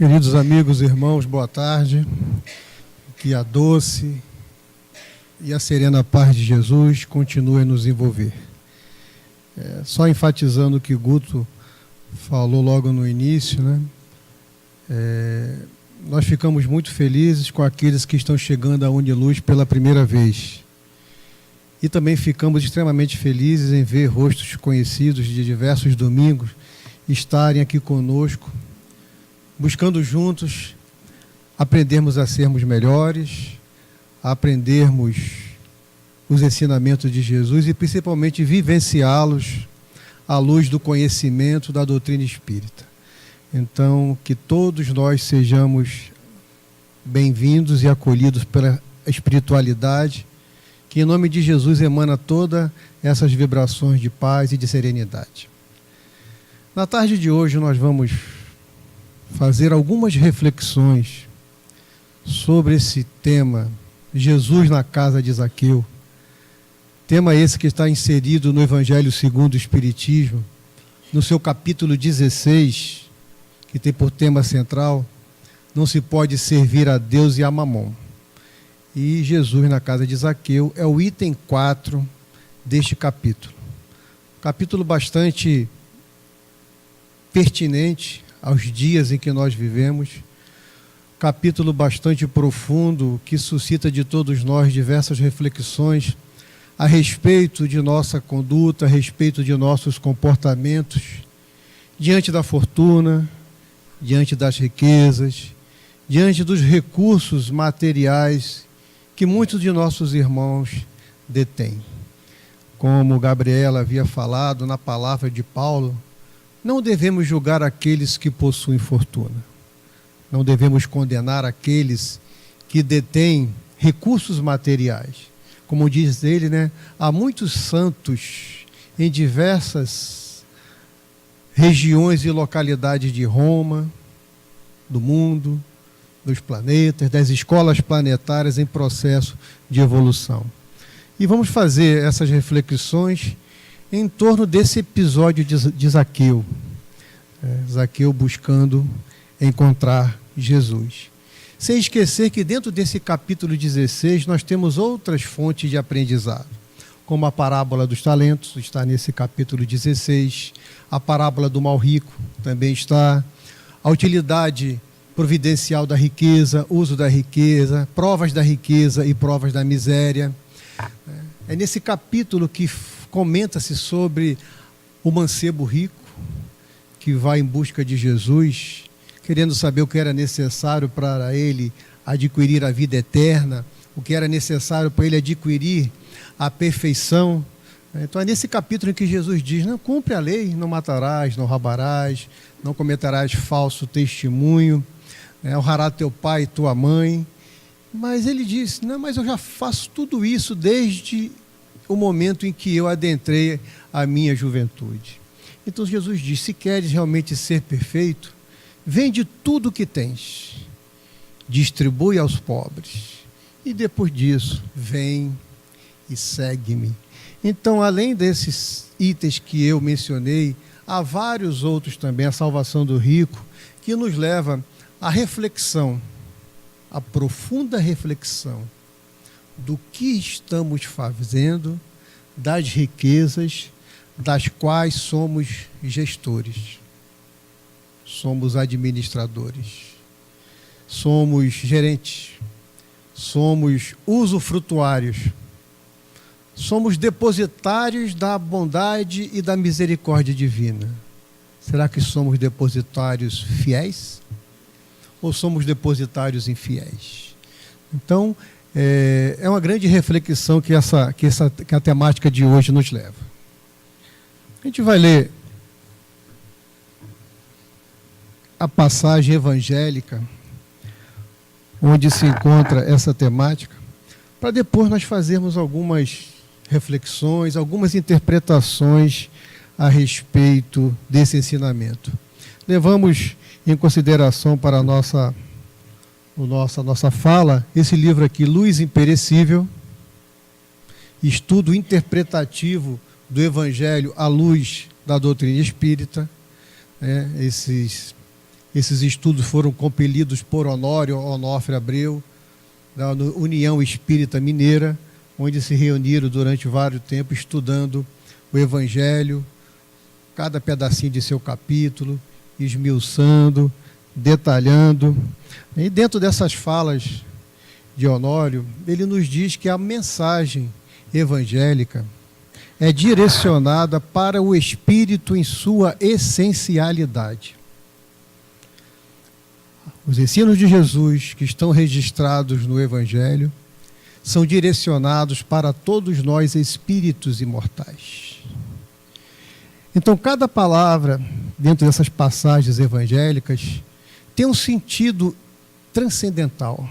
Queridos amigos e irmãos, boa tarde. Que a doce e a serena paz de Jesus continue a nos envolver. Só enfatizando o que Guto falou logo no início, né? Nós ficamos muito felizes com aqueles que estão chegando à Uniluz pela primeira vez. E também ficamos extremamente felizes em ver rostos conhecidos de diversos domingos estarem aqui conosco, buscando juntos aprendermos a sermos melhores, a aprendermos os ensinamentos de Jesus e principalmente vivenciá-los à luz do conhecimento da doutrina espírita. Então, que todos nós sejamos bem-vindos e acolhidos pela espiritualidade, que em nome de Jesus emana todas essas vibrações de paz e de serenidade. Na tarde de hoje nós vamos fazer algumas reflexões sobre esse tema, Jesus na casa de Zaqueu. Tema esse que está inserido no Evangelho segundo o Espiritismo, no seu capítulo 16, que tem por tema central, não se pode servir a Deus e a Mamon. E Jesus na casa de Zaqueu é o item 4 deste capítulo. Capítulo bastante pertinente aos dias em que nós vivemos, capítulo bastante profundo que suscita de todos nós diversas reflexões a respeito de nossa conduta, a respeito de nossos comportamentos diante da fortuna, diante das riquezas, diante dos recursos materiais que muitos de nossos irmãos detêm. Como Gabriela havia falado na palavra de Paulo, não devemos julgar aqueles que possuem fortuna. Não devemos condenar aqueles que detêm recursos materiais. Como diz ele, né? Há muitos santos em diversas regiões e localidades de Roma, do mundo, dos planetas, das escolas planetárias em processo de evolução. E vamos fazer essas reflexões em torno desse episódio de Zaqueu. Zaqueu buscando encontrar Jesus. Sem esquecer que dentro desse capítulo 16 nós temos outras fontes de aprendizado, como a parábola dos talentos, está nesse capítulo 16, a parábola do mal rico também está, a utilidade providencial da riqueza, uso da riqueza, provas da riqueza e provas da miséria. É nesse capítulo que comenta-se sobre o mancebo rico, que vai em busca de Jesus, querendo saber o que era necessário para ele adquirir a vida eterna, o que era necessário para ele adquirir a perfeição. Então é nesse capítulo em que Jesus diz, não cumpre a lei, não matarás, não roubarás, não cometerás falso testemunho, honrará teu pai e tua mãe. Mas ele diz, não, mas eu já faço tudo isso desde o momento em que eu adentrei a minha juventude. Então Jesus diz, se queres realmente ser perfeito, vende tudo o que tens, distribui aos pobres, e depois disso, vem e segue-me. Então, além desses itens que eu mencionei, há vários outros também, a salvação do rico, que nos leva à reflexão, à profunda reflexão do que estamos fazendo das riquezas das quais somos gestores, somos administradores, somos gerentes, somos usufrutuários, somos depositários da bondade e da misericórdia divina. Será que somos depositários fiéis ou somos depositários infiéis? Então, é uma grande reflexão que a temática de hoje nos leva. A gente vai ler a passagem evangélica onde se encontra essa temática, para depois nós fazermos algumas reflexões, algumas interpretações a respeito desse ensinamento. Levamos em consideração para a nossa fala esse livro aqui, Luz Imperecível, estudo interpretativo do Evangelho à luz da doutrina espírita, esses Esses estudos foram compelidos por Honório Onofre Abreu, da União Espírita Mineira, onde se reuniram durante vários tempos estudando o Evangelho, cada pedacinho de seu capítulo, esmiuçando, detalhando. E dentro dessas falas de Honório, ele nos diz que a mensagem evangélica é direcionada para o espírito em sua essencialidade. Os ensinos de Jesus que estão registrados no Evangelho são direcionados para todos nós espíritos imortais. Então, cada palavra dentro dessas passagens evangélicas tem um sentido transcendental,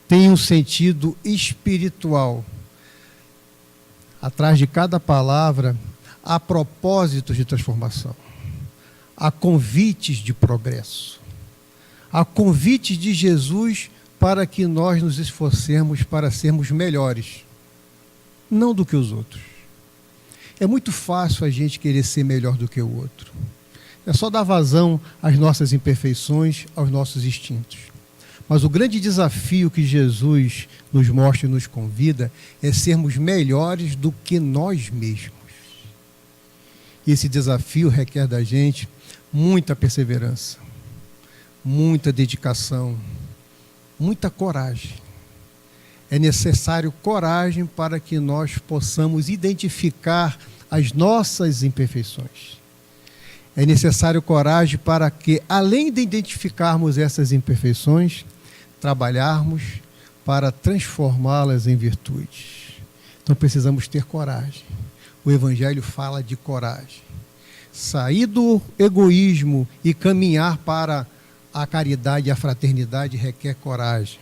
tem um sentido espiritual. Atrás de cada palavra há propósitos de transformação, há convites de progresso, há convites de Jesus para que nós nos esforcemos para sermos melhores, não do que os outros. É muito fácil a gente querer ser melhor do que o outro. É só dar vazão às nossas imperfeições, aos nossos instintos. Mas o grande desafio que Jesus nos mostra e nos convida é sermos melhores do que nós mesmos. E esse desafio requer da gente muita perseverança, muita dedicação, muita coragem. É necessário coragem para que nós possamos identificar as nossas imperfeições. É necessário coragem para que, além de identificarmos essas imperfeições, trabalharmos para transformá-las em virtudes. Então precisamos ter coragem. O Evangelho fala de coragem. Sair do egoísmo e caminhar para a caridade e a fraternidade requer coragem.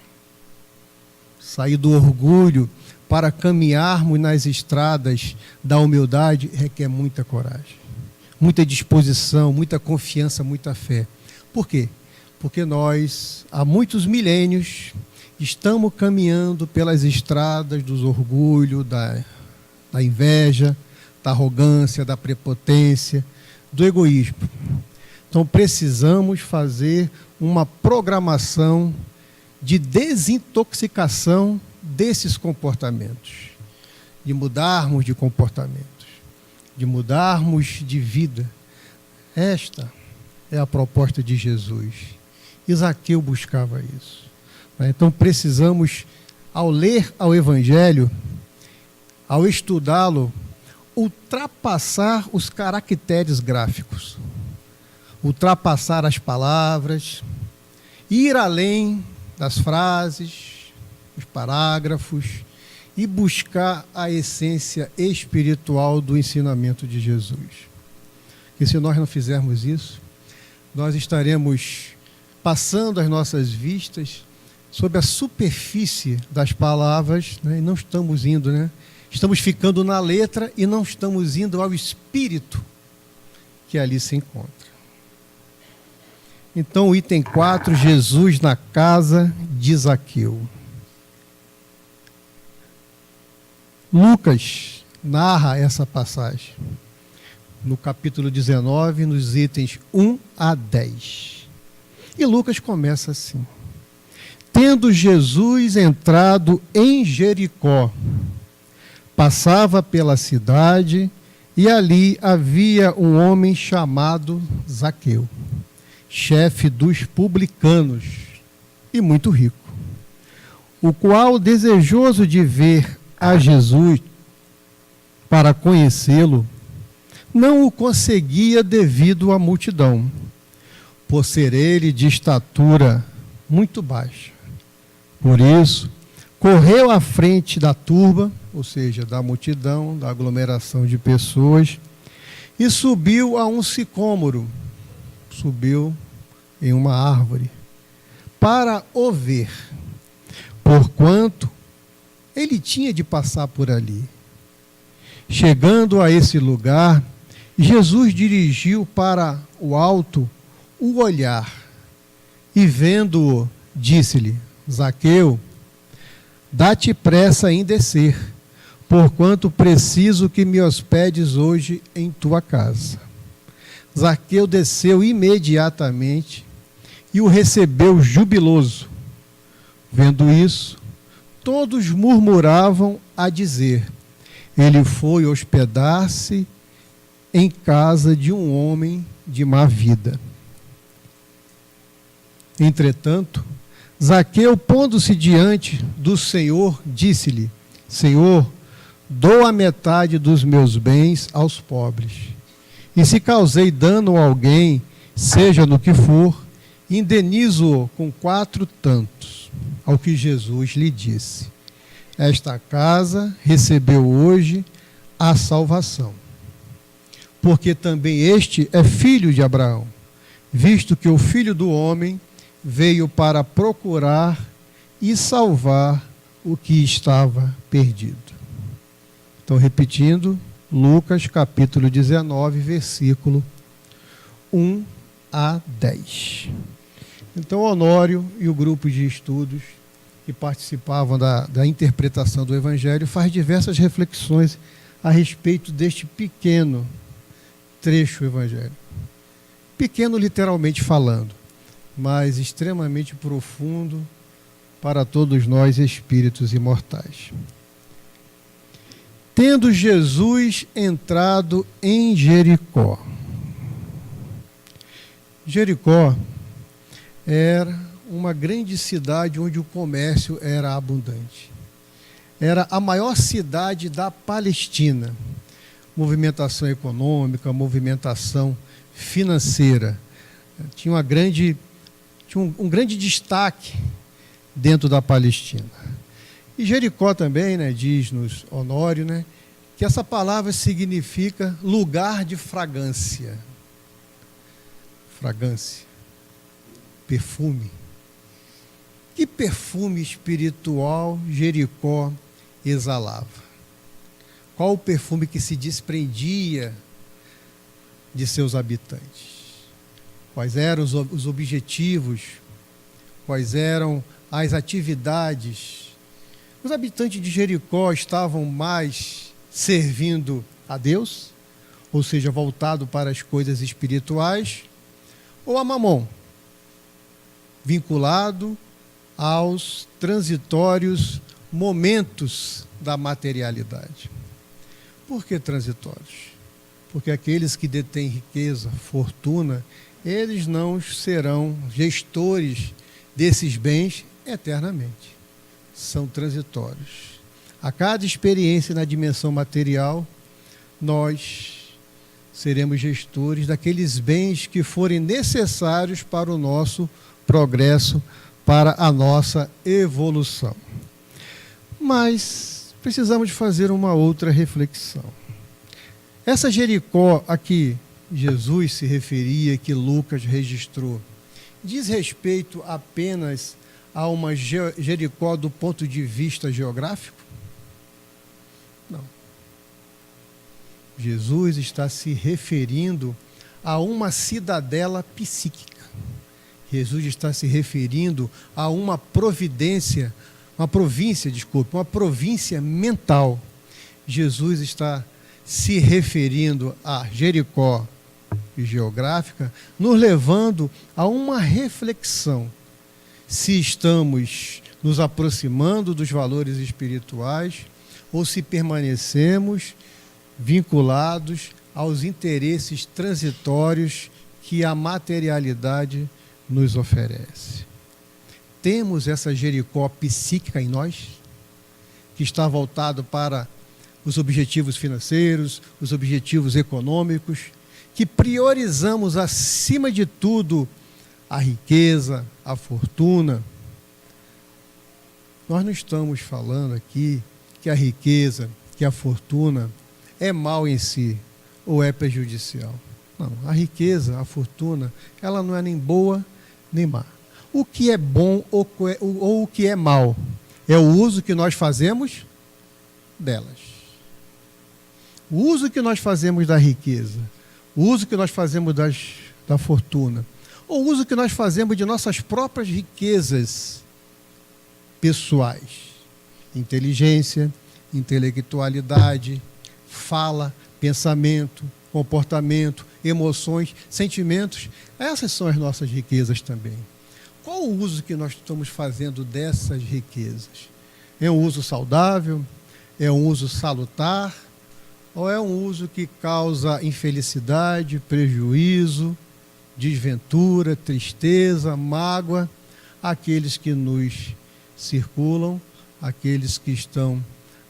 Sair do orgulho para caminharmos nas estradas da humildade requer muita coragem, muita disposição, muita confiança, muita fé. Por quê? Porque nós, há muitos milênios, estamos caminhando pelas estradas dos orgulhos, da inveja, da arrogância, da prepotência, do egoísmo. Então precisamos fazer uma programação de desintoxicação desses comportamentos, de mudarmos de comportamentos, de mudarmos de vida. Esta é a proposta de Jesus. E Zaqueu buscava isso. Então precisamos, ao ler ao Evangelho, ao estudá-lo, ultrapassar os caracteres gráficos, ultrapassar as palavras, ir além das frases, os parágrafos e buscar a essência espiritual do ensinamento de Jesus. E se nós não fizermos isso, nós estaremos passando as nossas vistas sobre a superfície das palavras, né, e não estamos indo, né? Estamos ficando na letra e não estamos indo ao espírito que ali se encontra. Então, o item 4, Jesus na casa de Zaqueu. Lucas narra essa passagem no capítulo 19, nos itens 1 a 10. E Lucas começa assim: tendo Jesus entrado em Jericó, passava pela cidade, e ali havia um homem chamado Zaqueu, chefe dos publicanos e muito rico, o qual, desejoso de ver a Jesus para conhecê-lo, não o conseguia devido à multidão, por ser ele de estatura muito baixa. Por isso, correu à frente da turba, ou seja, da multidão, da aglomeração de pessoas, e subiu a um sicômoro, subiu em uma árvore, para o ver, porquanto ele tinha de passar por ali. Chegando a esse lugar, Jesus dirigiu para o alto o olhar, e vendo-o, disse-lhe: Zaqueu, dá-te pressa em descer, porquanto preciso que me hospedes hoje em tua casa. Zaqueu desceu imediatamente e o recebeu jubiloso. Vendo isso, todos murmuravam a dizer: ele foi hospedar-se em casa de um homem de má vida. Entretanto, Zaqueu, pondo-se diante do Senhor, disse-lhe: Senhor, dou a metade dos meus bens aos pobres. E se causei dano a alguém, seja no que for, indenizo-o com 4 tantos. Ao que Jesus lhe disse: esta casa recebeu hoje a salvação, porque também este é filho de Abraão, visto que o Filho do Homem veio para procurar e salvar o que estava perdido. Então, repetindo, Lucas capítulo 19, versículo 1 a 10. Então, Honório e o grupo de estudos que participavam da interpretação do Evangelho faz diversas reflexões a respeito deste pequeno trecho evangélico. Pequeno literalmente falando, mas extremamente profundo para todos nós espíritos imortais. Tendo Jesus entrado em Jericó. Jericó era uma grande cidade onde o comércio era abundante. Era a maior cidade da Palestina. Movimentação econômica, movimentação financeira. Tinha um grande destaque dentro da Palestina. E Jericó também, diz-nos Honório, que essa palavra significa lugar de fragrância. Fragrância. Perfume. Que perfume espiritual Jericó exalava? Qual o perfume que se desprendia de seus habitantes? Quais eram os objetivos? Quais eram as atividades? Os habitantes de Jericó estavam mais servindo a Deus, ou seja, voltado para as coisas espirituais, ou a Mamon, vinculado aos transitórios momentos da materialidade. Por que transitórios? Porque aqueles que detêm riqueza, fortuna, eles não serão gestores desses bens eternamente. São transitórios. A cada experiência na dimensão material, nós seremos gestores daqueles bens que forem necessários para o nosso progresso, para a nossa evolução. Mas precisamos fazer uma outra reflexão. Essa Jericó a que Jesus se referia, que Lucas registrou, diz respeito apenas a uma Jericó do ponto de vista geográfico? Não. Jesus está se referindo a uma cidadela psíquica. Jesus está se referindo a uma província mental. Jesus está se referindo a Jericó geográfica, nos levando a uma reflexão. Se estamos nos aproximando dos valores espirituais ou se permanecemos vinculados aos interesses transitórios que a materialidade nos oferece. Temos essa Jericó psíquica em nós, que está voltado para os objetivos financeiros, os objetivos econômicos, que priorizamos acima de tudo a riqueza, a fortuna. Nós não estamos falando aqui que a riqueza, que a fortuna é mal em si ou é prejudicial. Não, a riqueza, a fortuna, ela não é nem boa nem má. O que é bom ou o que é mal é o uso que nós fazemos delas. O uso que nós fazemos da riqueza, o uso que nós fazemos da fortuna, ou o uso que nós fazemos de nossas próprias riquezas pessoais, inteligência, intelectualidade, fala, pensamento, comportamento, emoções, sentimentos. Essas são as nossas riquezas também. qual o uso que nós estamos fazendo dessas riquezas? É um uso saudável? É um uso salutar? Ou é um uso que causa infelicidade, prejuízo, desventura, tristeza, mágoa àqueles que nos circulam, àqueles que estão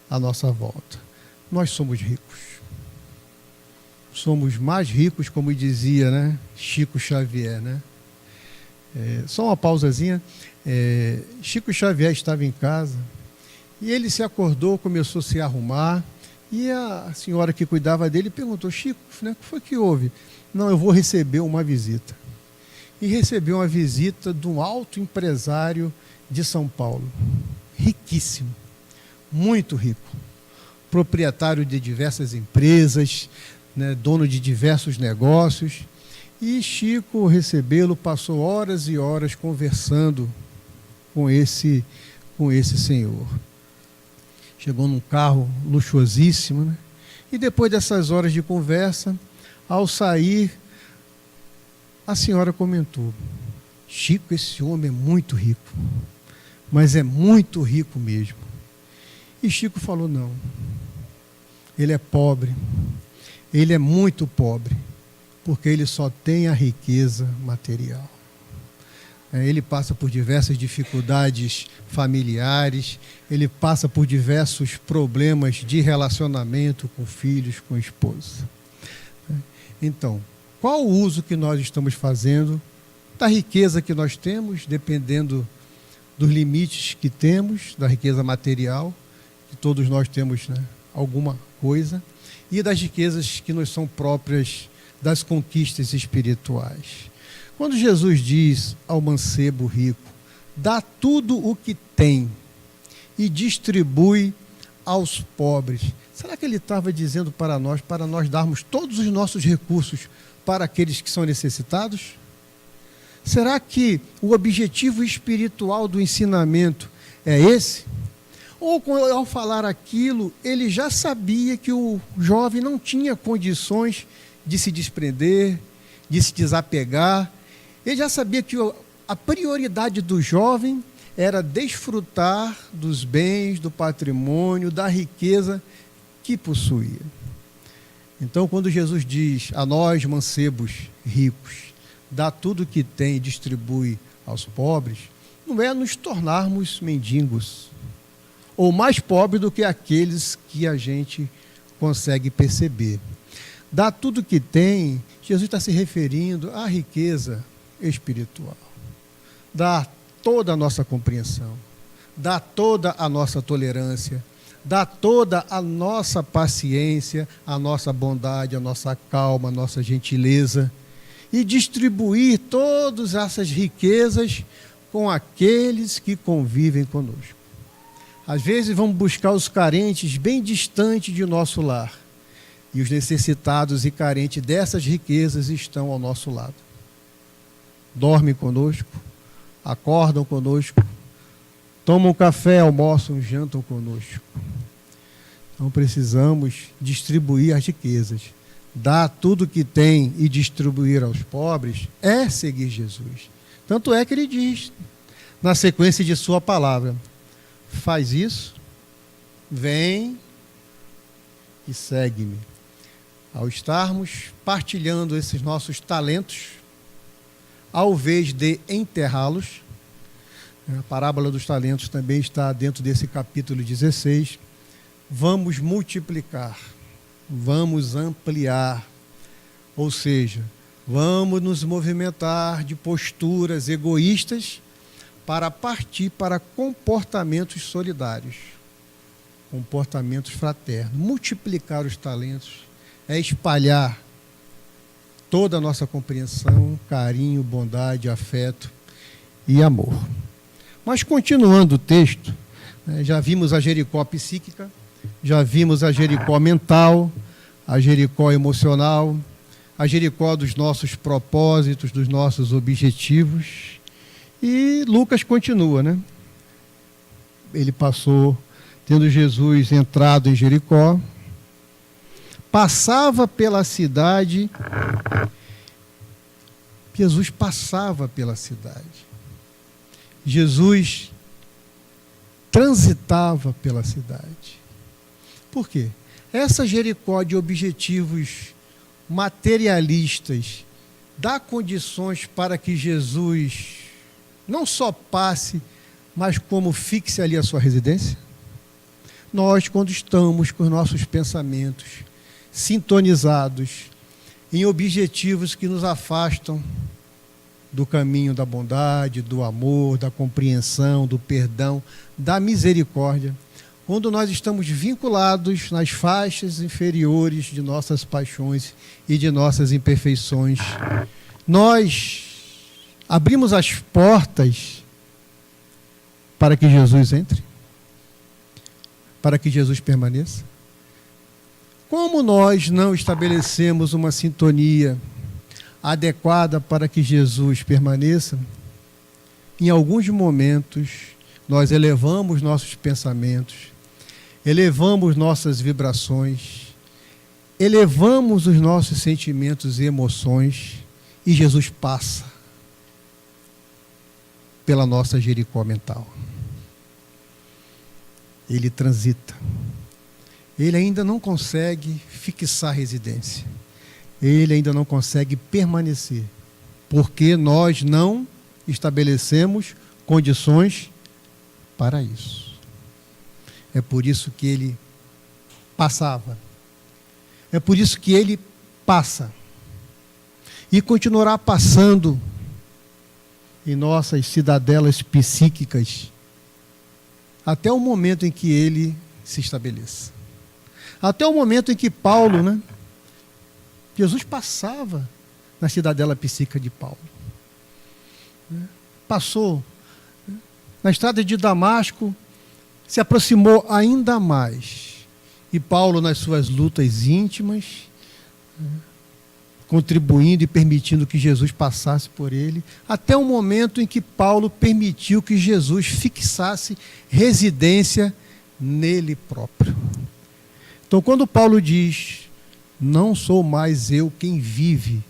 à nossa volta? Nós somos ricos. Somos mais ricos, como dizia, né, Chico Xavier, né? Só uma pausazinha. Chico Xavier estava em casa e ele se acordou, começou a se arrumar, e a senhora que cuidava dele perguntou: Chico, né, o que foi que houve? Não, eu vou receber uma visita. E recebeu uma visita de um alto empresário de São Paulo, riquíssimo, muito rico, proprietário de diversas empresas, né, dono de diversos negócios. E Chico recebê-lo, passou horas e horas conversando com esse senhor. Chegou num carro luxuosíssimo, né? E depois dessas horas de conversa, ao sair, a senhora comentou: Chico, esse homem é muito rico, mas é muito rico mesmo. E Chico falou: não, ele é pobre, ele é muito pobre, porque ele só tem a riqueza material. Ele passa por diversas dificuldades familiares, ele passa por diversos problemas de relacionamento com filhos, com esposa. Então, qual o uso que nós estamos fazendo da riqueza que nós temos, dependendo dos limites que temos, da riqueza material, que todos nós temos, né, alguma coisa, e das riquezas que nos são próprias das conquistas espirituais. Quando Jesus diz ao mancebo rico: dá tudo o que tem e distribui aos pobres, será que ele estava dizendo para nós darmos todos os nossos recursos para aqueles que são necessitados? Será que o objetivo espiritual do ensinamento é esse? Ou ao falar aquilo, ele já sabia que o jovem não tinha condições de se desprender, de se desapegar? Ele já sabia que a prioridade do jovem era desfrutar dos bens, do patrimônio, da riqueza que possuía. Então, quando Jesus diz a nós, mancebos ricos, dá tudo o que tem e distribui aos pobres, não é nos tornarmos mendigos, ou mais pobres do que aqueles que a gente consegue perceber. Dá tudo o que tem, Jesus está se referindo à riqueza espiritual. Dá toda a nossa compreensão, dá toda a nossa tolerância, dá toda a nossa paciência, a nossa bondade, a nossa calma, a nossa gentileza, e distribuir todas essas riquezas com aqueles que convivem conosco. Às vezes vamos buscar os carentes bem distantes de nosso lar, e os necessitados e carentes dessas riquezas estão ao nosso lado. Dormem conosco, acordam conosco, tomam café, almoçam, jantam conosco. Então precisamos distribuir as riquezas. Dar tudo que tem e distribuir aos pobres é seguir Jesus. Tanto é que ele diz, na sequência de sua palavra: faz isso, vem e segue-me. Ao estarmos partilhando esses nossos talentos, ao invés de enterrá-los, a parábola dos talentos também está dentro desse capítulo 16, vamos multiplicar, vamos ampliar, ou seja, vamos nos movimentar de posturas egoístas para partir para comportamentos solidários, comportamentos fraternos. Multiplicar os talentos é espalhar toda a nossa compreensão, carinho, bondade, afeto e amor. Mas continuando o texto, já vimos a Jericó psíquica, já vimos a Jericó mental, a Jericó emocional, a Jericó dos nossos propósitos, dos nossos objetivos. E Lucas continua, né? Ele passou, tendo Jesus entrado em Jericó, passava pela cidade. Jesus passava pela cidade. Jesus transitava pela cidade. Por quê? Essa Jericó de objetivos materialistas dá condições para que Jesus não só passe, mas como fixe ali a sua residência? Nós, quando estamos com os nossos pensamentos sintonizados em objetivos que nos afastam do caminho da bondade, do amor, da compreensão, do perdão, da misericórdia, quando nós estamos vinculados nas faixas inferiores de nossas paixões e de nossas imperfeições, nós abrimos as portas para que Jesus entre, para que Jesus permaneça. Como nós não estabelecemos uma sintonia adequada para que Jesus permaneça, em alguns momentos nós elevamos nossos pensamentos, elevamos nossas vibrações, elevamos os nossos sentimentos e emoções, e Jesus passa pela nossa Jericó mental. Ele transita. Ele ainda não consegue fixar residência. Ele ainda não consegue permanecer, porque nós não estabelecemos condições para isso. É por isso que ele passava. É por isso que ele passa. E continuará passando em nossas cidadelas psíquicas até o momento em que ele se estabeleça. Até o momento em que Paulo, Jesus passava na cidadela psíquica de Paulo. Passou na estrada de Damasco, se aproximou ainda mais. E Paulo, nas suas lutas íntimas, contribuindo e permitindo que Jesus passasse por ele, até o momento em que Paulo permitiu que Jesus fixasse residência nele próprio. Então, quando Paulo diz, não sou mais eu quem vive,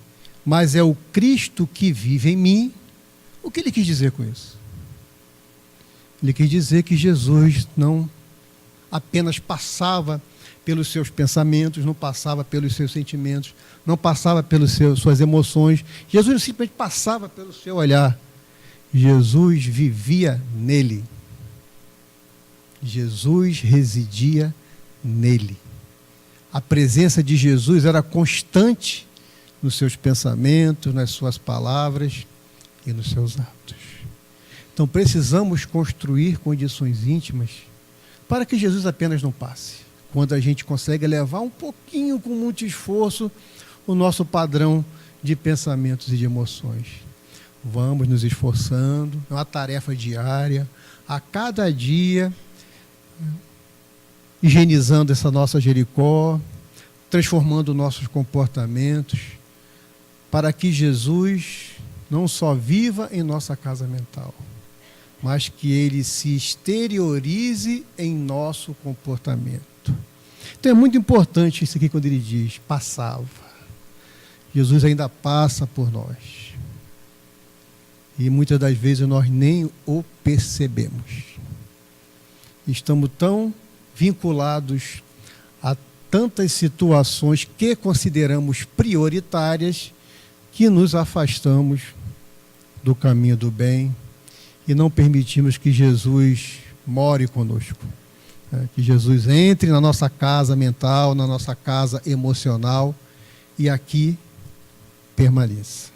mas é o Cristo que vive em mim, o que ele quis dizer com isso? Ele quis dizer que Jesus não apenas passava pelos seus pensamentos, não passava pelos seus sentimentos, não passava pelas suas emoções. Jesus não simplesmente passava pelo seu olhar. Jesus vivia nele. Jesus residia nele. A presença de Jesus era constante nos seus pensamentos, nas suas palavras e nos seus atos. Então precisamos construir condições íntimas para que Jesus apenas não passe. Quando a gente consegue elevar um pouquinho, com muito esforço, o nosso padrão de pensamentos e de emoções. Vamos nos esforçando, é uma tarefa diária, a cada dia, higienizando essa nossa Jericó, transformando nossos comportamentos, para que Jesus não só viva em nossa casa mental, mas que ele se exteriorize em nosso comportamento. Então é muito importante isso aqui quando ele diz, passava. Jesus ainda passa por nós. E muitas das vezes nós nem o percebemos. Estamos tão vinculados a tantas situações que consideramos prioritárias que nos afastamos do caminho do bem e não permitimos que Jesus more conosco. Que Jesus entre na nossa casa mental, na nossa casa emocional e aqui permaneça.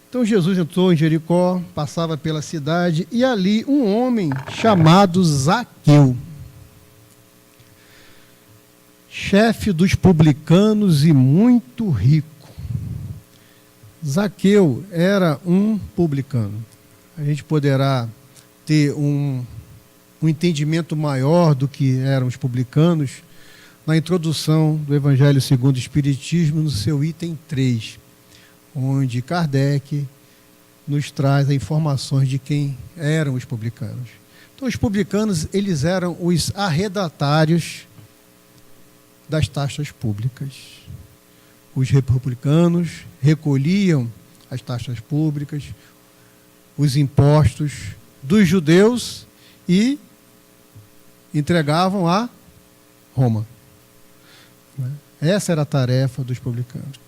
Então Jesus entrou em Jericó, passava pela cidade e ali um homem chamado Zaqueu, chefe dos publicanos e muito rico. Zaqueu era um publicano. A gente poderá ter um entendimento maior do que eram os publicanos na introdução do Evangelho segundo o Espiritismo, no seu item 3, onde Kardec nos traz as informações de quem eram os publicanos. Então, os publicanos, eles eram os arredatários das taxas públicas. Os republicanos recolhiam as taxas públicas, os impostos dos judeus e entregavam a Roma. Essa era a tarefa dos publicanos.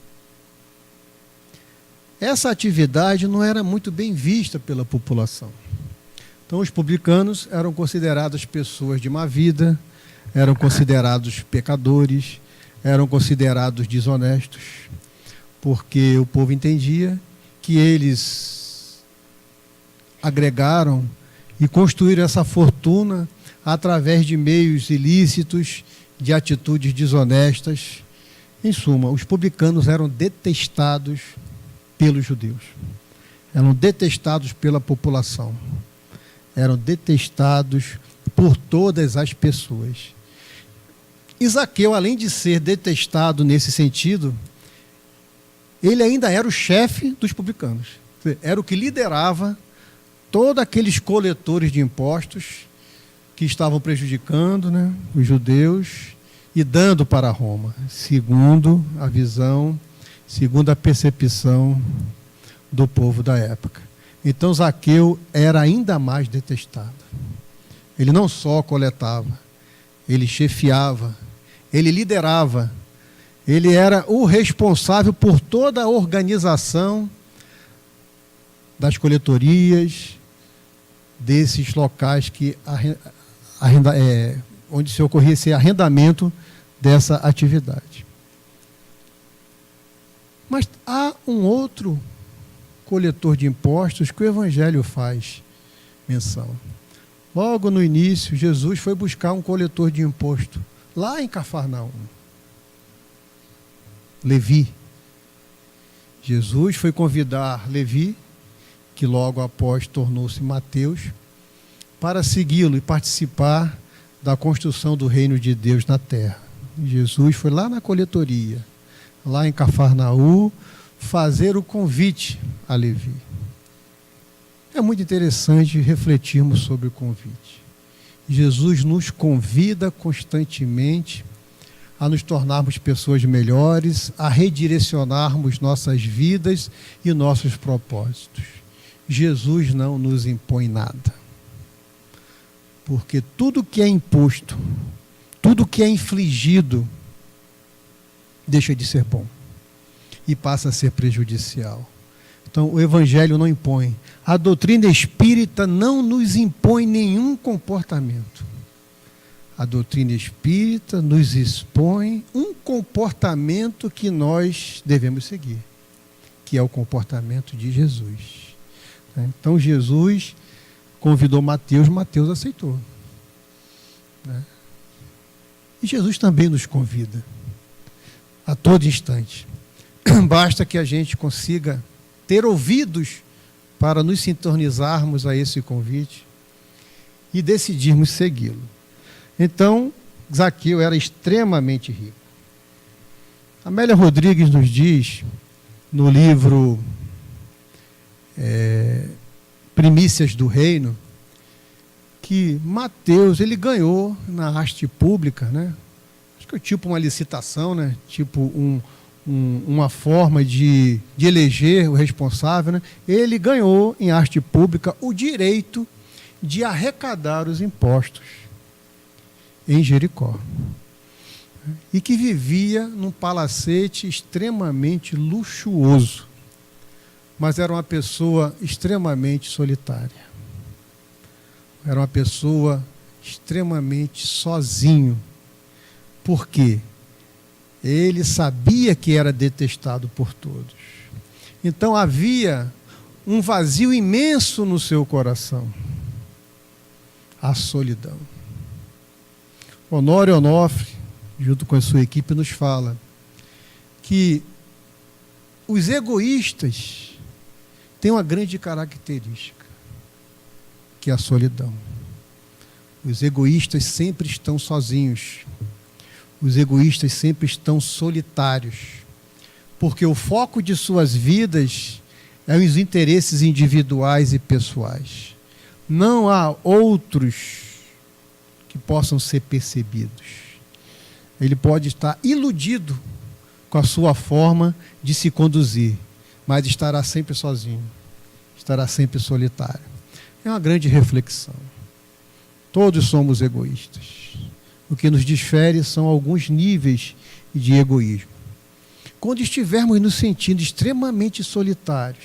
Essa atividade não era muito bem vista pela população. Então, os publicanos eram considerados pessoas de má vida, eram considerados pecadores, eram considerados desonestos, porque o povo entendia que eles agregaram e construíram essa fortuna através de meios ilícitos, de atitudes desonestas. Em suma, os publicanos eram detestados pelos judeus, eram detestados pela população, eram detestados por todas as pessoas. E Zaqueu, além de ser detestado nesse sentido, ele ainda era o chefe dos publicanos, era o que liderava todos aqueles coletores de impostos que estavam prejudicando, os judeus e dando para Roma, segundo a visão, segundo a percepção do povo da época. Então Zaqueu era ainda mais detestado. Ele não só coletava, ele chefiava, ele liderava, ele era o responsável por toda a organização das coletorias, desses locais que onde se ocorria esse arrendamento dessa atividade. Mas há um outro coletor de impostos que o Evangelho faz menção. Logo no início, Jesus foi buscar um coletor de imposto lá em Cafarnaum. Levi. Jesus foi convidar Levi, que logo após tornou-se Mateus, para segui-lo e participar da construção do reino de Deus na terra. Jesus foi lá na coletoria, lá em Cafarnaum, fazer o convite a Levi. É muito interessante refletirmos sobre o convite. Jesus nos convida constantemente a nos tornarmos pessoas melhores, a redirecionarmos nossas vidas e nossos propósitos. Jesus não nos impõe nada. Porque tudo que é imposto, tudo que é infligido, deixa de ser bom e passa a ser prejudicial. Então, o Evangelho não impõe. A doutrina espírita não nos impõe nenhum comportamento. A doutrina espírita nos expõe um comportamento que nós devemos seguir, que é o comportamento de Jesus. Então, Jesus convidou Mateus, Mateus aceitou. E Jesus também nos convida, a todo instante. Basta que a gente consiga ter ouvidos para nos sintonizarmos a esse convite e decidirmos segui-lo. Então, Zaqueu era extremamente rico. Amélia Rodrigues nos diz, no livro Primícias do Reino, que Mateus, ele ganhou na arte pública, acho que é tipo uma licitação, tipo uma forma de eleger o responsável, ele ganhou em arte pública o direito de arrecadar os impostos em Jericó. E que vivia num palacete extremamente luxuoso, mas era uma pessoa extremamente solitária. Era uma pessoa extremamente sozinho. Por quê? Ele sabia que era detestado por todos. Então havia um vazio imenso no seu coração. A solidão. Honório Onofre, junto com a sua equipe, nos fala que os egoístas têm uma grande característica, que é a solidão. Os egoístas sempre estão sozinhos. Os egoístas sempre estão solitários, porque o foco de suas vidas é os interesses individuais e pessoais. Não há outros que possam ser percebidos. Ele pode estar iludido com a sua forma de se conduzir, mas estará sempre sozinho, estará sempre solitário. É uma grande reflexão. Todos somos egoístas. O que nos difere são alguns níveis de egoísmo. Quando estivermos nos sentindo extremamente solitários,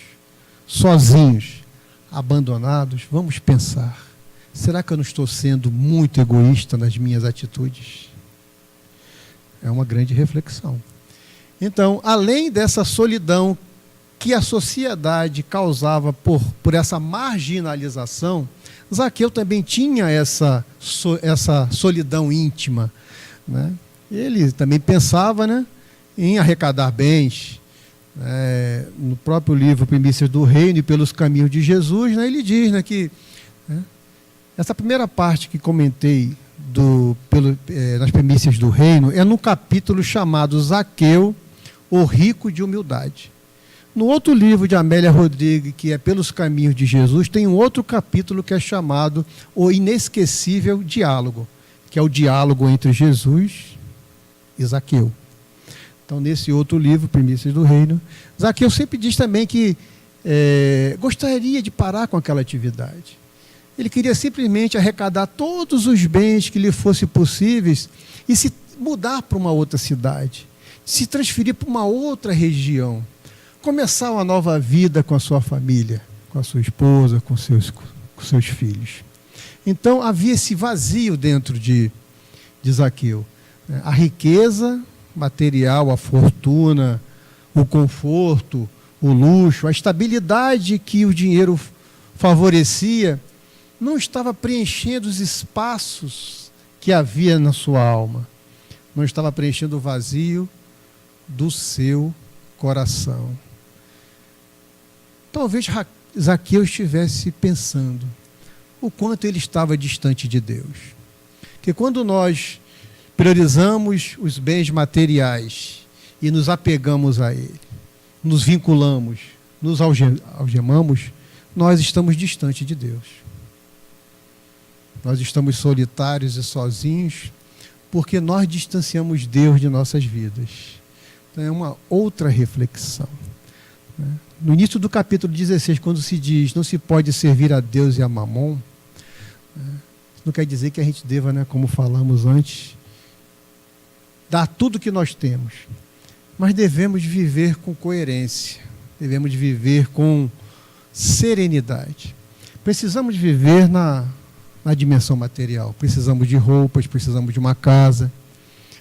sozinhos, abandonados, vamos pensar: será que eu não estou sendo muito egoísta nas minhas atitudes? É uma grande reflexão. Então, além dessa solidão que a sociedade causava por essa marginalização, Zaqueu também tinha essa solidão íntima, né? Ele também pensava, né, em arrecadar bens. No próprio livro Primícias do Reino e pelos Caminhos de Jesus, né, ele diz, né, que essa primeira parte que comentei nas Primícias do Reino é no capítulo chamado Zaqueu, o Rico de Humildade. No outro livro de Amélia Rodrigues, que é Pelos Caminhos de Jesus, tem um outro capítulo que é chamado O Inesquecível Diálogo, que é o diálogo entre Jesus e Zaqueu. Então, nesse outro livro, Primícias do Reino, Zaqueu sempre diz também que gostaria de parar com aquela atividade. Ele queria simplesmente arrecadar todos os bens que lhe fossem possíveis e se mudar para uma outra cidade, se transferir para uma outra região, começar uma nova vida com a sua família, com a sua esposa, com seus filhos. Então, havia esse vazio dentro de Zaqueu. A riqueza material, a fortuna, o conforto, o luxo, a estabilidade que o dinheiro favorecia, não estava preenchendo os espaços que havia na sua alma. Não estava preenchendo o vazio do seu coração. Talvez Zaqueu estivesse pensando o quanto ele estava distante de Deus. Porque quando nós priorizamos os bens materiais e nos apegamos a ele, nos vinculamos, nos algemamos, nós estamos distantes de Deus. Nós estamos solitários e sozinhos porque nós distanciamos Deus de nossas vidas. Então é uma outra reflexão. No início do capítulo 16, quando se diz não se pode servir a Deus e a Mamon, não quer dizer que a gente deva, né, como falamos antes, dar tudo que nós temos, mas devemos viver com coerência, devemos viver com serenidade. Precisamos viver na dimensão material, precisamos de roupas, precisamos de uma casa,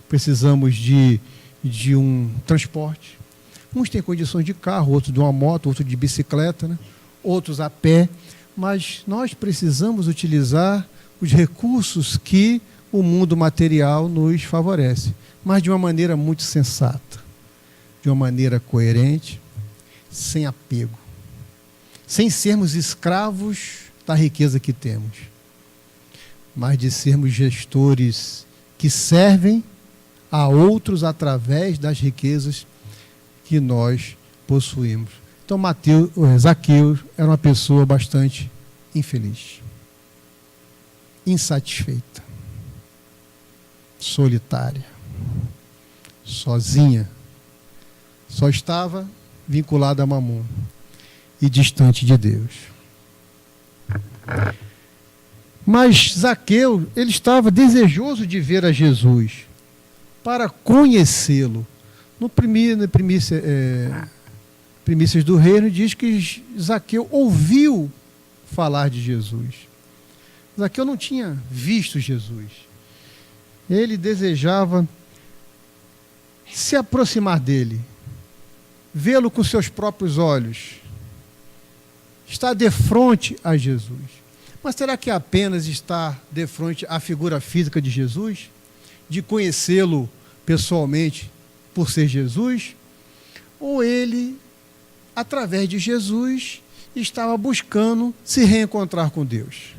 precisamos de um transporte. Uns têm condições de carro, outros de uma moto, outros de bicicleta, né? Outros a pé, mas nós precisamos utilizar os recursos que o mundo material nos favorece, mas de uma maneira muito sensata, de uma maneira coerente, sem apego, sem sermos escravos da riqueza que temos, mas de sermos gestores que servem a outros através das riquezas que nós possuímos. Então, Zaqueu era uma pessoa bastante infeliz, insatisfeita, solitária, sozinha, só estava vinculada a Mamon e distante de Deus. Mas Zaqueu, ele estava desejoso de ver a Jesus, para conhecê-lo. No Primícias do Reino diz que Zaqueu ouviu falar de Jesus. Zaqueu não tinha visto Jesus. Ele desejava se aproximar dele, vê-lo com seus próprios olhos, estar de frente a Jesus. Mas será que é apenas estar de frente à figura física de Jesus? De conhecê-lo pessoalmente por ser Jesus? Ou ele, através de Jesus, estava buscando se reencontrar com Deus?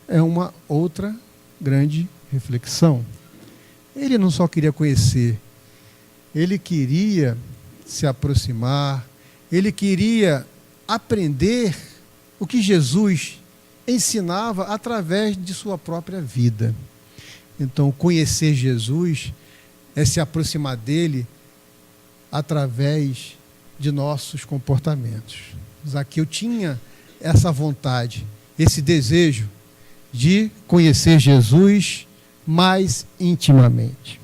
É uma outra grande reflexão. Ele não só queria conhecer, ele queria se aproximar, ele queria aprender o que Jesus ensinava através de sua própria vida. Então, conhecer Jesus é se aproximar dele através de nossos comportamentos. Zaqueu tinha essa vontade, esse desejo de conhecer Jesus mais intimamente.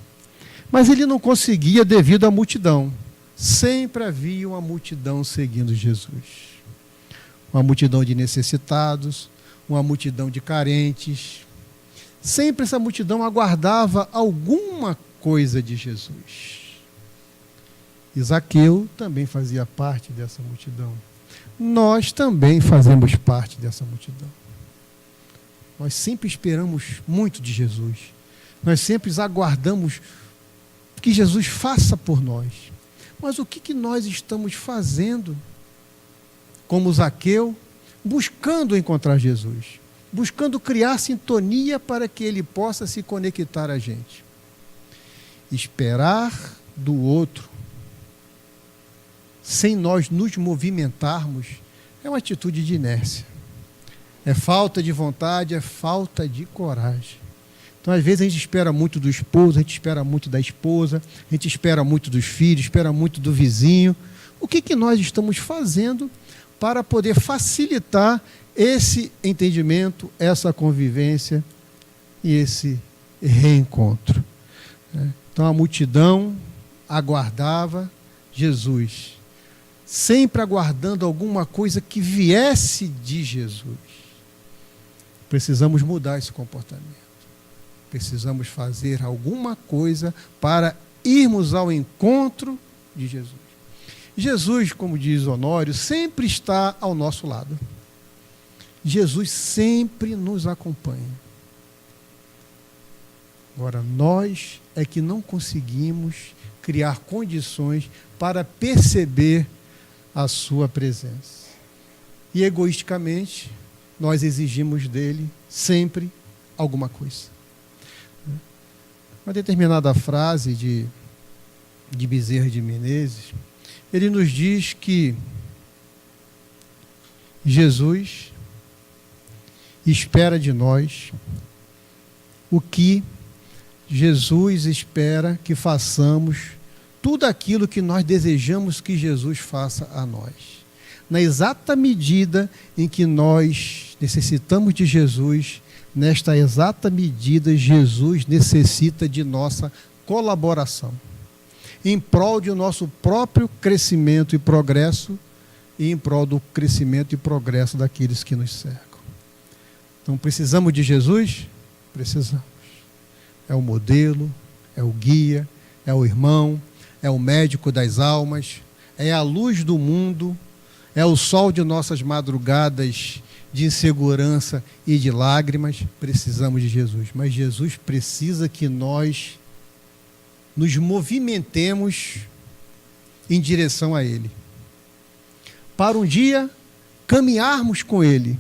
Mas ele não conseguia devido à multidão. Sempre havia uma multidão seguindo Jesus. Uma multidão de necessitados, uma multidão de carentes. Sempre essa multidão aguardava alguma coisa de Jesus. E Zaqueu também fazia parte dessa multidão. Nós também fazemos parte dessa multidão. Nós sempre esperamos muito de Jesus. Nós sempre aguardamos que Jesus faça por nós. Mas o que nós estamos fazendo, como Zaqueu, buscando encontrar Jesus? Buscando criar sintonia para que ele possa se conectar a gente. Esperar do outro, sem nós nos movimentarmos, é uma atitude de inércia. É falta de vontade, é falta de coragem. Então, às vezes, a gente espera muito do esposo, a gente espera muito da esposa, a gente espera muito dos filhos, espera muito do vizinho. O que nós estamos fazendo para poder facilitar esse entendimento, essa convivência e esse reencontro? Então, a multidão aguardava Jesus, sempre aguardando alguma coisa que viesse de Jesus. Precisamos mudar esse comportamento. Precisamos fazer alguma coisa para irmos ao encontro de Jesus. Jesus, como diz Honório, sempre está ao nosso lado. Jesus sempre nos acompanha. Agora, nós é que não conseguimos criar condições para perceber a sua presença. E egoisticamente, nós exigimos dele sempre alguma coisa. Uma determinada frase de Bezerra de Menezes, ele nos diz que Jesus espera de nós o que Jesus espera que façamos, tudo aquilo que nós desejamos que Jesus faça a nós. Na exata medida em que nós necessitamos de Jesus, nesta exata medida, Jesus necessita de nossa colaboração, em prol do nosso próprio crescimento e progresso, e em prol do crescimento e progresso daqueles que nos cercam. Então, precisamos de Jesus? Precisamos. É o modelo, é o guia, é o irmão, é o médico das almas, é a luz do mundo, é o sol de nossas madrugadas de insegurança e de lágrimas. Precisamos de Jesus, mas Jesus precisa que nós nos movimentemos em direção a Ele, para um dia caminharmos com Ele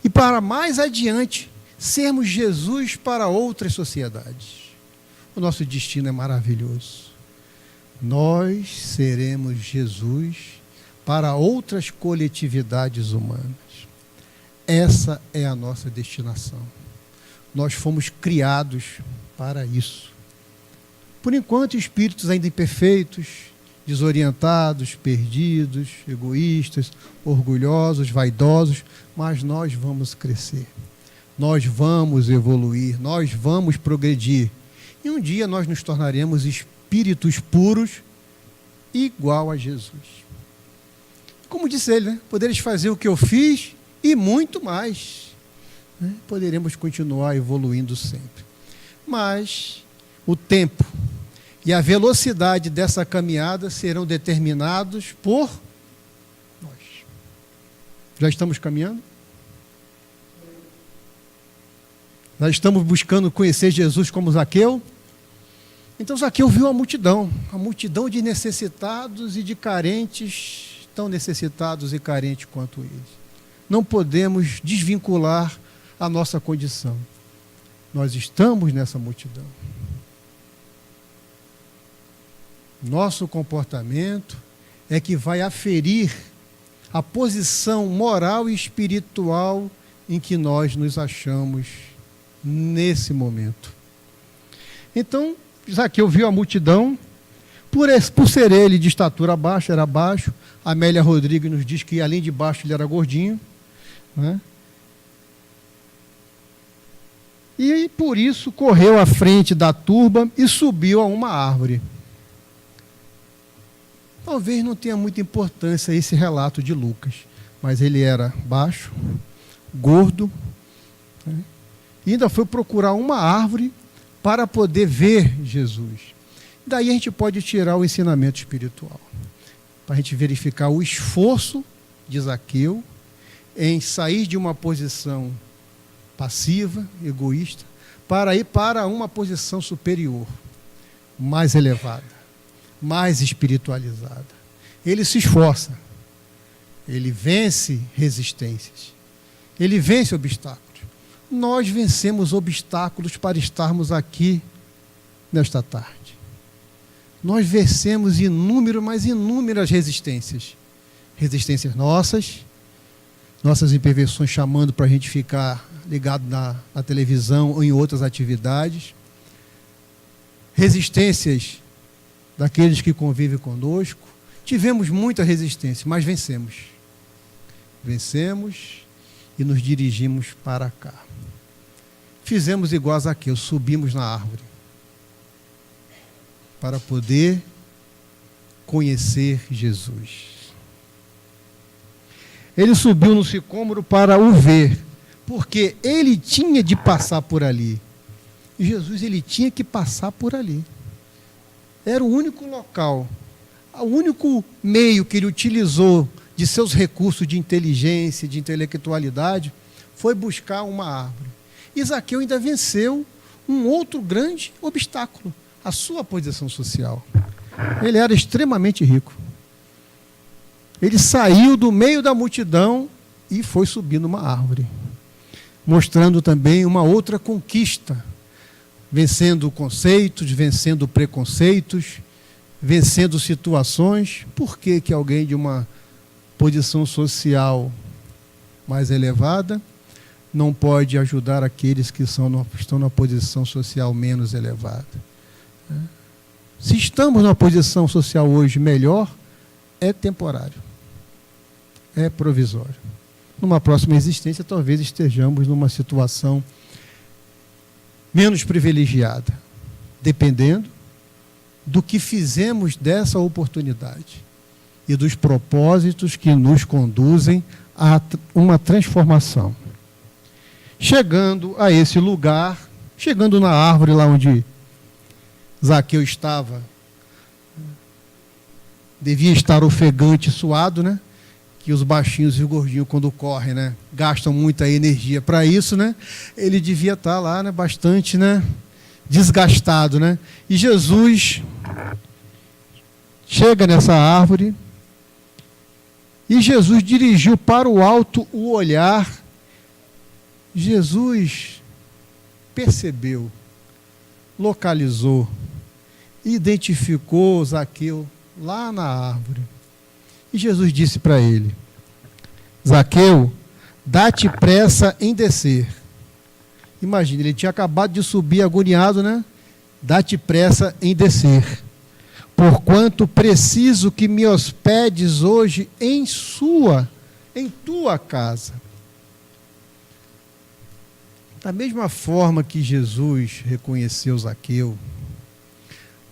e para mais adiante sermos Jesus para outras sociedades. O nosso destino é maravilhoso. Nós seremos Jesus para outras coletividades humanas. Essa é a nossa destinação. Nós fomos criados para isso. Por enquanto, espíritos ainda imperfeitos, desorientados, perdidos, egoístas, orgulhosos, vaidosos, mas nós vamos crescer. Nós vamos evoluir, nós vamos progredir. E um dia nós nos tornaremos espíritos puros, igual a Jesus. Como disse ele, podereis fazer o que eu fiz e muito mais. Poderemos continuar evoluindo sempre. Mas o tempo e a velocidade dessa caminhada serão determinados por nós. Já estamos caminhando? Já estamos buscando conhecer Jesus como Zaqueu? Então Zaqueu viu a multidão de necessitados e de carentes, tão necessitados e carentes quanto eles. Não podemos desvincular a nossa condição. Nós estamos nessa multidão. Nosso comportamento é que vai aferir a posição moral e espiritual em que nós nos achamos nesse momento. Então, Zaqueu viu a multidão, Por ser ele de estatura baixa, era baixo. Amélia Rodrigues nos diz que, além de baixo, ele era gordinho, né? E por isso correu à frente da turba e subiu a uma árvore. Talvez não tenha muita importância esse relato de Lucas, mas ele era baixo, gordo, né? E ainda foi procurar uma árvore para poder ver Jesus. Daí a gente pode tirar o ensinamento espiritual, para a gente verificar o esforço de Zaqueu em sair de uma posição passiva, egoísta, para ir para uma posição superior, mais elevada, mais espiritualizada. Ele se esforça, ele vence resistências, ele vence obstáculos. Nós vencemos obstáculos para estarmos aqui nesta tarde. Nós vencemos inúmeras resistências. Resistências nossas imperfeições chamando para a gente ficar ligado na televisão ou em outras atividades. Resistências daqueles que convivem conosco. Tivemos muita resistência, mas vencemos. Vencemos e nos dirigimos para cá. Fizemos igual a Zaqueu, subimos na árvore para poder conhecer Jesus. Ele subiu no sicômoro para o ver, porque ele tinha de passar por ali. E Jesus, ele tinha que passar por ali. Era o único local, o único meio que ele utilizou de seus recursos de inteligência, de intelectualidade, foi buscar uma árvore. E Zaqueu ainda venceu um outro grande obstáculo, a sua posição social. Ele era extremamente rico. Ele saiu do meio da multidão e foi subir numa árvore, mostrando também uma outra conquista, vencendo conceitos, vencendo preconceitos, vencendo situações. Por que alguém de uma posição social mais elevada não pode ajudar aqueles que estão numa posição social menos elevada? Se estamos numa posição social hoje melhor, é temporário, é provisório. Numa próxima existência, talvez estejamos numa situação menos privilegiada, dependendo do que fizemos dessa oportunidade e dos propósitos que nos conduzem a uma transformação. Chegando a esse lugar, chegando na árvore lá onde Zaqueu estava, devia estar ofegante, suado, né? Que os baixinhos e os gordinhos, quando correm, né, gastam muita energia para isso, né? Ele devia estar lá, né, bastante, né, desgastado, né? E Jesus chega nessa árvore e Jesus dirigiu para o alto o olhar. Jesus percebeu, localizou, identificou Zaqueu lá na árvore. E Jesus disse para ele: Zaqueu, dá-te pressa em descer. Imagina, ele tinha acabado de subir agoniado, né? Dá-te pressa em descer, porquanto preciso que me hospedes hoje em tua casa. Da mesma forma que Jesus reconheceu Zaqueu,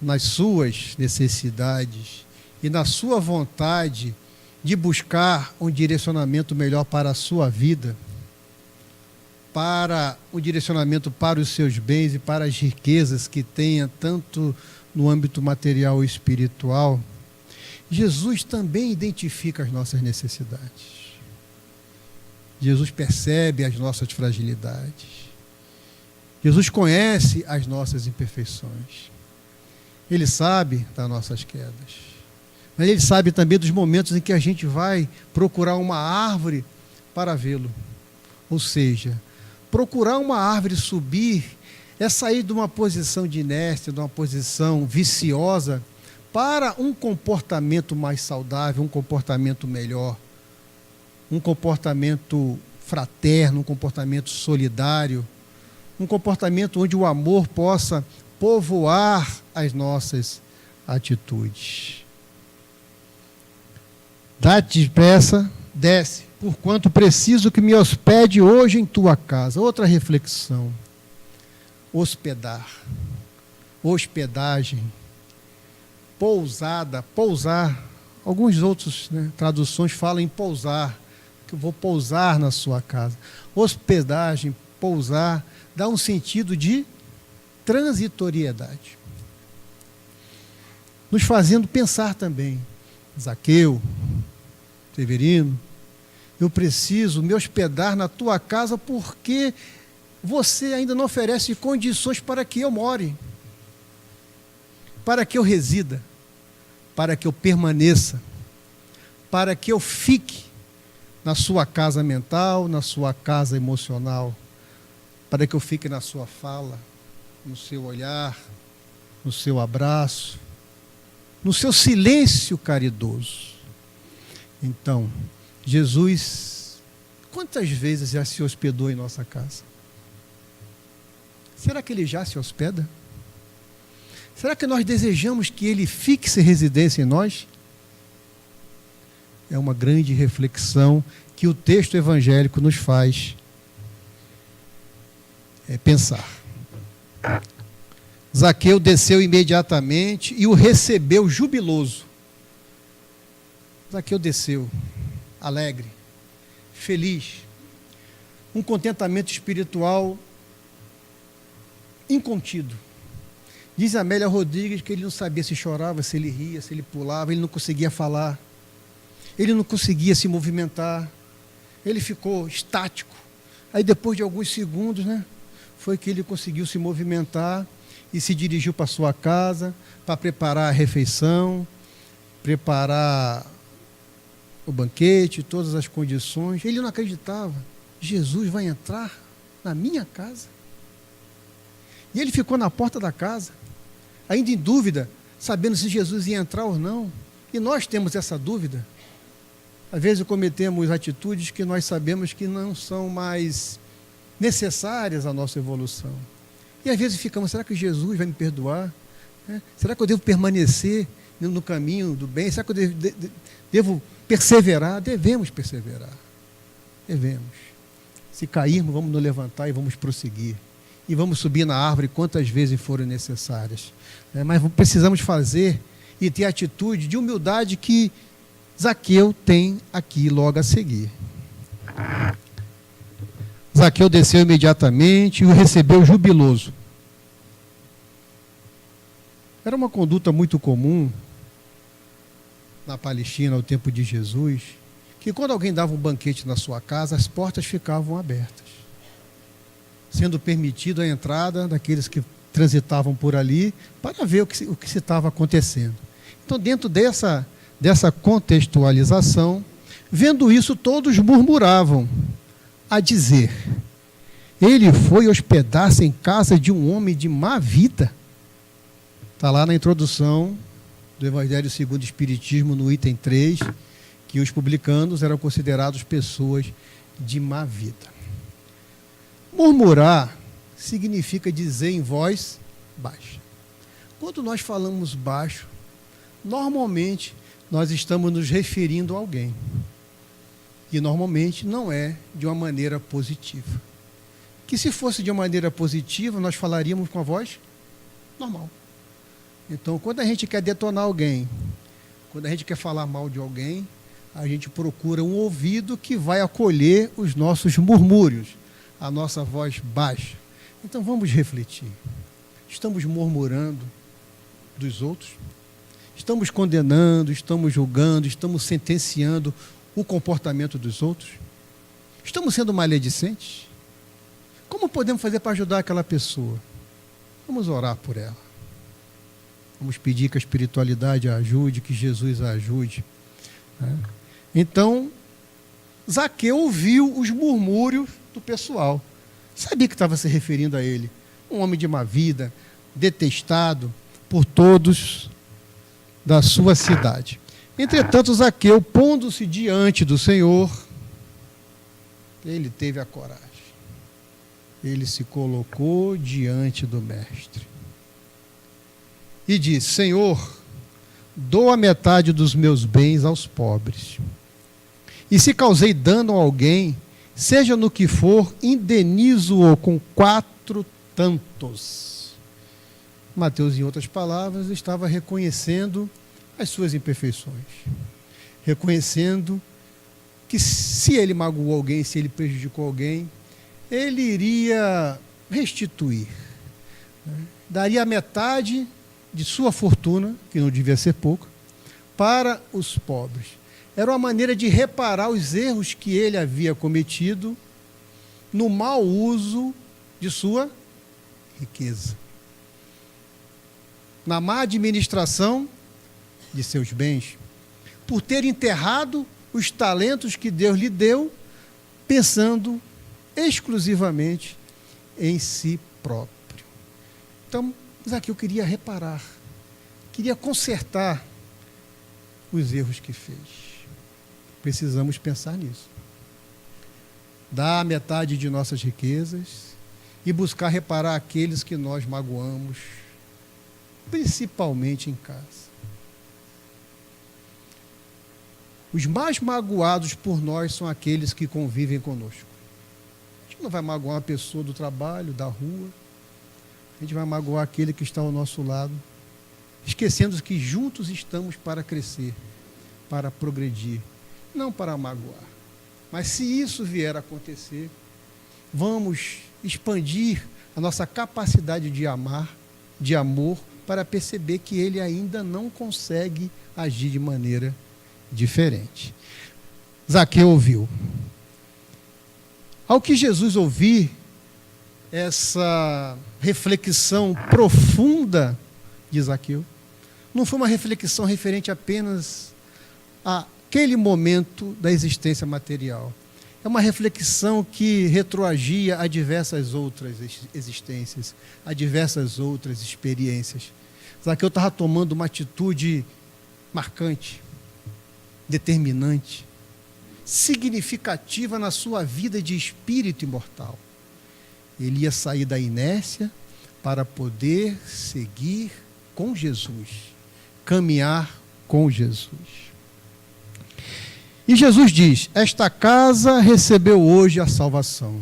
nas suas necessidades e na sua vontade de buscar um direcionamento melhor para a sua vida, para um direcionamento para os seus bens e para as riquezas que tenha, tanto no âmbito material e espiritual, Jesus também identifica as nossas necessidades. Jesus percebe as nossas fragilidades. Jesus conhece as nossas imperfeições. Ele sabe das nossas quedas. Mas ele sabe também dos momentos em que a gente vai procurar uma árvore para vê-lo. Ou seja, procurar uma árvore subir é sair de uma posição de inércia, de uma posição viciosa, para um comportamento mais saudável, um comportamento melhor, um comportamento fraterno, um comportamento solidário, um comportamento onde o amor possa povoar as nossas atitudes. Dá-te depressa, desce, porquanto preciso que me hospede hoje em tua casa. Outra reflexão. Hospedar. Hospedagem. Pousada, pousar. Alguns outros, traduções falam em pousar, que eu vou pousar na sua casa. Hospedagem, pousar, dá um sentido de transitoriedade. Nos fazendo pensar também. Zaqueu, Severino, eu preciso me hospedar na tua casa porque você ainda não oferece condições para que eu more, para que eu resida, para que eu permaneça, para que eu fique na sua casa mental, na sua casa emocional, para que eu fique na sua fala, no seu olhar, no seu abraço, no seu silêncio caridoso. Então, Jesus, quantas vezes já se hospedou em nossa casa? Será que Ele já se hospeda? Será que nós desejamos que Ele fixe residência em nós? É uma grande reflexão que o texto evangélico nos faz pensar. Zaqueu desceu imediatamente e o recebeu jubiloso. Zaqueu desceu, alegre, feliz, um contentamento espiritual incontido. Diz Amélia Rodrigues que ele não sabia se chorava, se ele ria, se ele pulava, ele não conseguia falar, ele não conseguia se movimentar, ele ficou estático. Aí depois de alguns segundos, foi que ele conseguiu se movimentar e se dirigiu para sua casa para preparar a refeição, preparar o banquete, todas as condições. Ele não acreditava. Jesus vai entrar na minha casa? E ele ficou na porta da casa, ainda em dúvida, sabendo se Jesus ia entrar ou não. E nós temos essa dúvida. Às vezes cometemos atitudes que nós sabemos que não são mais necessárias à nossa evolução. E às vezes ficamos, será que Jesus vai me perdoar? Será que eu devo permanecer no caminho do bem? Será que eu devo perseverar? Devemos perseverar. Devemos. Se cairmos, vamos nos levantar e vamos prosseguir. E vamos subir na árvore quantas vezes forem necessárias. Mas precisamos fazer e ter a atitude de humildade que Zaqueu tem aqui logo a seguir. Zaqueu desceu imediatamente e o recebeu jubiloso. Era uma conduta muito comum na Palestina ao tempo de Jesus, que quando alguém dava um banquete na sua casa, as portas ficavam abertas, sendo permitido a entrada daqueles que transitavam por ali para ver o que se estava acontecendo. Então, dentro dessa contextualização, vendo isso, todos murmuravam a dizer: ele foi hospedar-se em casa de um homem de má vida. Está lá na introdução do Evangelho segundo o Espiritismo, no item 3, que os publicanos eram considerados pessoas de má vida. Murmurar significa dizer em voz baixa. Quando nós falamos baixo, normalmente nós estamos nos referindo a alguém. E normalmente não é de uma maneira positiva. Que se fosse de uma maneira positiva, nós falaríamos com a voz normal. Então, quando a gente quer detonar alguém, quando a gente quer falar mal de alguém, a gente procura um ouvido que vai acolher os nossos murmúrios, a nossa voz baixa. Então, vamos refletir. Estamos murmurando dos outros? Estamos condenando, estamos julgando, estamos sentenciando o comportamento dos outros? Estamos sendo maledicentes? Como podemos fazer para ajudar aquela pessoa? Vamos orar por ela. Vamos pedir que a espiritualidade a ajude, que Jesus a ajude. Então, Zaqueu ouviu os murmúrios do pessoal. Sabia que estava se referindo a ele. Um homem de má vida, detestado por todos da sua cidade. Entretanto, Zaqueu, pondo-se diante do Senhor, ele teve a coragem. Ele se colocou diante do Mestre. E disse: Senhor, dou a metade dos meus bens aos pobres. E se causei dano a alguém, seja no que for, indenizo-o com 4 tantos. Mateus, em outras palavras, estava reconhecendo as suas imperfeições. Reconhecendo que se ele magoou alguém, se ele prejudicou alguém, ele iria restituir. Daria a metade de sua fortuna, que não devia ser pouca, para os pobres. Era uma maneira de reparar os erros que ele havia cometido no mau uso de sua riqueza, na má administração de seus bens, por ter enterrado os talentos que Deus lhe deu, pensando exclusivamente em si próprio. Então, Zaqueu queria reparar, queria consertar os erros que fez. Precisamos pensar nisso. Dar a metade de nossas riquezas e buscar reparar aqueles que nós magoamos, principalmente em casa. Os mais magoados por nós são aqueles que convivem conosco. A gente não vai magoar uma pessoa do trabalho, da rua. A gente vai magoar aquele que está ao nosso lado, esquecendo que juntos estamos para crescer, para progredir, não para magoar. Mas se isso vier a acontecer, vamos expandir a nossa capacidade de amar, de amor, para perceber que ele ainda não consegue agir de maneira diferente. Zaqueu ouviu. Ao que Jesus ouvir essa reflexão profunda de Zaqueu, não foi uma reflexão referente apenas àquele momento da existência material. É uma reflexão que retroagia a diversas outras existências, a diversas outras experiências. Zaqueu estava tomando uma atitude marcante, determinante, significativa na sua vida de espírito imortal. Ele ia sair da inércia para poder seguir com Jesus, caminhar com Jesus. E Jesus diz: esta casa recebeu hoje a salvação,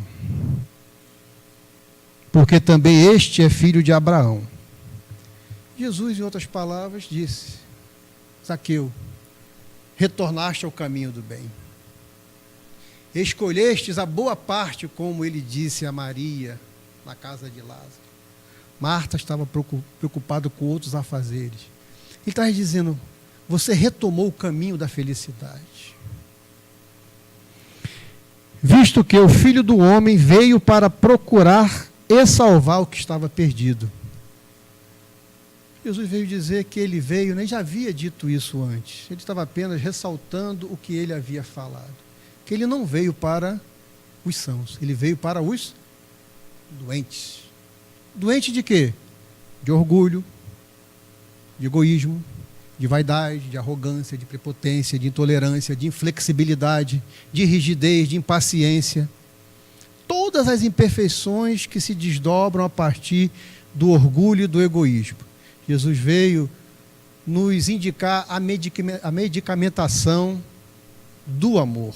porque também este é filho de Abraão. Jesus, em outras palavras, disse: Zaqueu, retornaste ao caminho do bem. Escolhestes a boa parte, como ele disse a Maria, na casa de Lázaro. Marta estava preocupada com outros afazeres. Ele está dizendo: você retomou o caminho da felicidade. Visto que o Filho do Homem veio para procurar e salvar o que estava perdido. Jesus veio dizer que ele veio, nem já havia dito isso antes. Ele estava apenas ressaltando o que ele havia falado. Que ele não veio para os sãos, ele veio para os doentes. Doente de quê? De orgulho, de egoísmo, de vaidade, de arrogância, de prepotência, de intolerância, de inflexibilidade, de rigidez, de impaciência. Todas as imperfeições que se desdobram a partir do orgulho e do egoísmo. Jesus veio nos indicar a medicamentação do amor.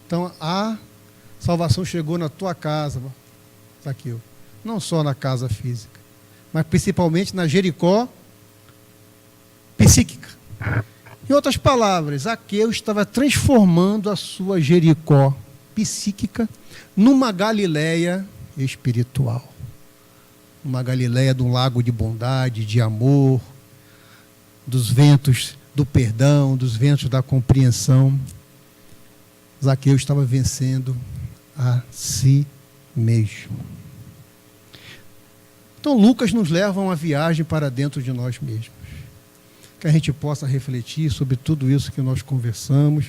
Então, a salvação chegou na tua casa, Zaqueu. Não só na casa física, mas principalmente na Jericó psíquica. Em outras palavras, Zaqueu estava transformando a sua Jericó psíquica numa Galileia espiritual. Uma Galileia de um lago de bondade, de amor, dos ventos do perdão, dos ventos da compreensão. Zaqueu estava vencendo a si mesmo. Então, Lucas nos leva a uma viagem para dentro de nós mesmos. Que a gente possa refletir sobre tudo isso que nós conversamos,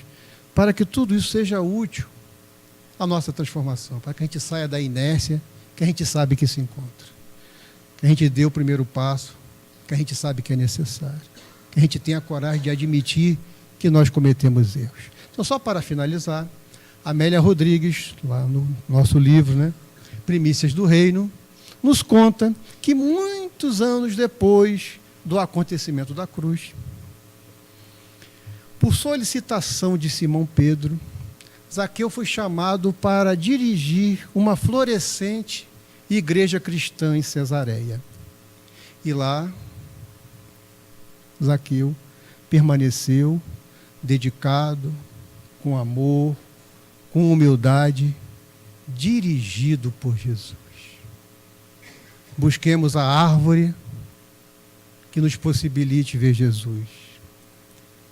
para que tudo isso seja útil à nossa transformação, para que a gente saia da inércia que a gente sabe que se encontra. Que a gente dê o primeiro passo, que a gente sabe que é necessário. Que a gente tenha a coragem de admitir que nós cometemos erros. Então, só para finalizar, Amélia Rodrigues, lá no nosso livro, né, Primícias do Reino, nos conta que muitos anos depois do acontecimento da cruz, Por solicitação de Simão Pedro, Zaqueu foi chamado para dirigir uma florescente igreja cristã em Cesareia. E lá, Zaqueu permaneceu dedicado, com amor, com humildade, dirigido por Jesus. Busquemos a árvore que nos possibilite ver Jesus.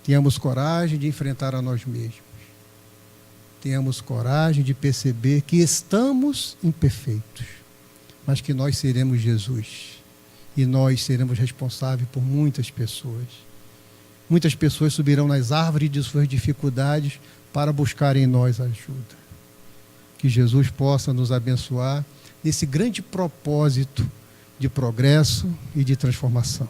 Tenhamos coragem de enfrentar a nós mesmos. Tenhamos coragem de perceber que estamos imperfeitos, mas que nós seremos Jesus. E nós seremos responsáveis por muitas pessoas. Muitas pessoas subirão nas árvores de suas dificuldades para buscar em nós ajuda. Que Jesus possa nos abençoar nesse grande propósito de progresso e de transformação.